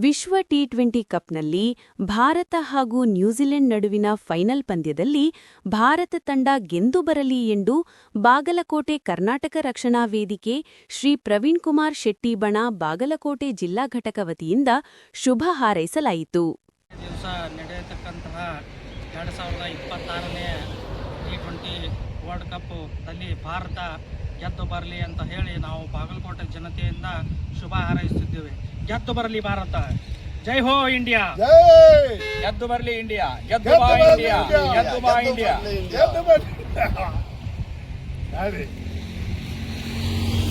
ವಿಶ್ವ ಟಿ20 ಕಪ್ನಲ್ಲಿ ಭಾರತ ಹಾಗೂ ನ್ಯೂಜಿಲೆಂಡ್ ನಡುವಿನ ಫೈನಲ್ ಪಂದ್ಯದಲ್ಲಿ ಭಾರತ ತಂಡ ಗೆದ್ದು ಬರಲಿ ಎಂದು ಬಾಗಲಕೋಟೆ ಕರ್ನಾಟಕ ರಕ್ಷಣಾ ವೇದಿಕೆ ಶ್ರೀ ಪ್ರವೀಣ್ ಕುಮಾರ್ ಶೆಟ್ಟಿ ಬಣ ಬಾಗಲಕೋಟೆ ಜಿಲ್ಲಾ ಘಟಕ ವತಿಯಿಂದ ಶುಭ ಹಾರೈಸಲಾಯಿತು. ದಿವಸ ನಡೆಯತಕ್ಕಂತಹ 2026ನೇ ಟಿ20 ವರ್ಲ್ಡ್ ಕಪ್ನಲ್ಲಿ ಭಾರತ ಗೆದ್ದು ಬರಲಿ ಅಂತ ಹೇಳಿ ನಾವು ಬಾಗಲಕೋಟೆ ಜನತೆಯಿಂದ ಶುಭ ಹಾರೈಸುತ್ತಿದ್ದೇವೆ. ಗೆದ್ದು ಬರಲಿ ಭಾರತ, ಜೈ ಹೋ ಇಂಡಿಯಾ, ಗೆದ್ದು ಬರಲಿ ಇಂಡಿಯಾ, ಗೆದ್ದು ಬಾ ಇಂಡಿಯಾ, ಗೆದ್ದು ಬಾ ಇಂಡಿಯಾ.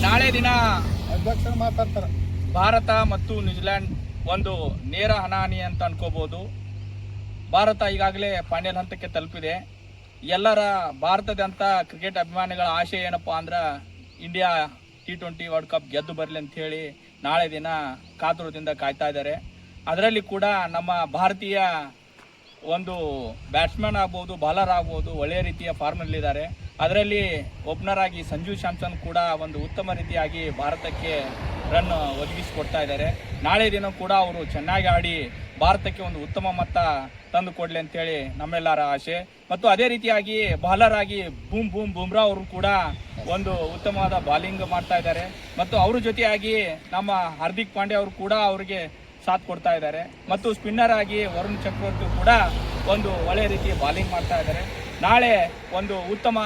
ನಾಳೆ ದಿನ ಭಾರತ ಮತ್ತು ನ್ಯೂಜಿಲೆಂಡ್ ಒಂದು ನೇರ ಹಣಾಹಣಿ ಅಂತ ಅನ್ಕೋಬಹುದು. ಭಾರತ ಈಗಾಗಲೇ ಫೈನಲ್ ಹಂತಕ್ಕೆ ತಲುಪಿದೆ. ಎಲ್ಲರ ಭಾರತದಂತ ಕ್ರಿಕೆಟ್ ಅಭಿಮಾನಿಗಳ ಆಶೆ ಏನಪ್ಪಾ ಅಂದ್ರೆ ಇಂಡಿಯಾ ಟಿ20 ವರ್ಲ್ಡ್ ಕಪ್ ಗೆದ್ದು ಬರಲಿ ಅಂತ ಹೇಳಿ ನಾಳೆ ದಿನ ಕಾತುರದಿಂದ ಕಾಯ್ತಾ ಇದ್ದಾರೆ. ಅದರಲ್ಲಿ ಕೂಡ ನಮ್ಮ ಭಾರತೀಯ ಒಂದು ಬ್ಯಾಟ್ಸ್ಮನ್ ಆಗ್ಬೋದು, ಬಾಲರ್ ಆಗ್ಬೋದು, ಒಳ್ಳೆಯ ರೀತಿಯ ಫಾರ್ಮ್ನಲ್ಲಿದ್ದಾರೆ. ಅದರಲ್ಲಿ ಓಪನರ್ ಆಗಿ ಸಂಜು ಸ್ಯಾಮ್ಸನ್ ಕೂಡ ಒಂದು ಉತ್ತಮ ರೀತಿಯಾಗಿ ಭಾರತಕ್ಕೆ ರನ್ ಒದಗಿಸಿಕೊಡ್ತಾ ಇದ್ದಾರೆ. ನಾಳೆ ದಿನ ಕೂಡ ಅವರು ಚೆನ್ನಾಗಿ ಆಡಿ ಭಾರತಕ್ಕೆ ಒಂದು ಉತ್ತಮ ಮೊತ್ತ ತಂದು ಕೊಡಲಿ ಅಂತೇಳಿ ನಮ್ಮೆಲ್ಲರ ಆಸೆ. ಮತ್ತು ಅದೇ ರೀತಿಯಾಗಿ ಬಾಲರ್ ಆಗಿ ಬುಮ್ರಾ ಅವರು ಕೂಡ ಒಂದು ಉತ್ತಮವಾದ ಬಾಲಿಂಗ್ ಮಾಡ್ತಾ ಇದ್ದಾರೆ. ಮತ್ತು ಅವ್ರ ಜೊತೆಯಾಗಿ ನಮ್ಮ ಹಾರ್ದಿಕ್ ಪಾಂಡ್ಯ ಅವರು ಕೂಡ ಅವರಿಗೆ ಸಾಥ್ ಕೊಡ್ತಾ ಇದ್ದಾರೆ. ಮತ್ತು ಸ್ಪಿನ್ನರ್ ಆಗಿ ವರುಣ್ ಚಕ್ರವರ್ತಿ ಕೂಡ ಒಂದು ಒಳ್ಳೆಯ ರೀತಿ ಬಾಲಿಂಗ್ ಮಾಡ್ತಾ ಇದ್ದಾರೆ. ನಾಳೆ ಒಂದು ಉತ್ತಮ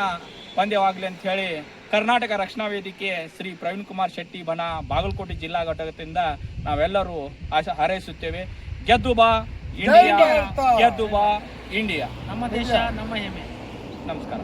ಪಂದ್ಯವಾಗಲಿ ಅಂತ ಹೇಳಿ ಕರ್ನಾಟಕ ರಕ್ಷಣಾ ವೇದಿಕೆ ಶ್ರೀ ಪ್ರವೀಣ್ ಕುಮಾರ್ ಶೆಟ್ಟಿ ಬಣ ಬಾಗಲಕೋಟೆ ಜಿಲ್ಲಾ ಘಟಕದಿಂದ ನಾವೆಲ್ಲರೂ ಹಾರೈಸುತ್ತೇವೆ. ಗೆದ್ದು ಬಾ ಇಂಡಿಯಾ, ಗೆದ್ದು ಬಾ ಇಂಡಿಯಾ, ನಮ್ಮ ದೇಶ ನಮ್ಮ ಹೆಮ್ಮೆ. ನಮಸ್ಕಾರ.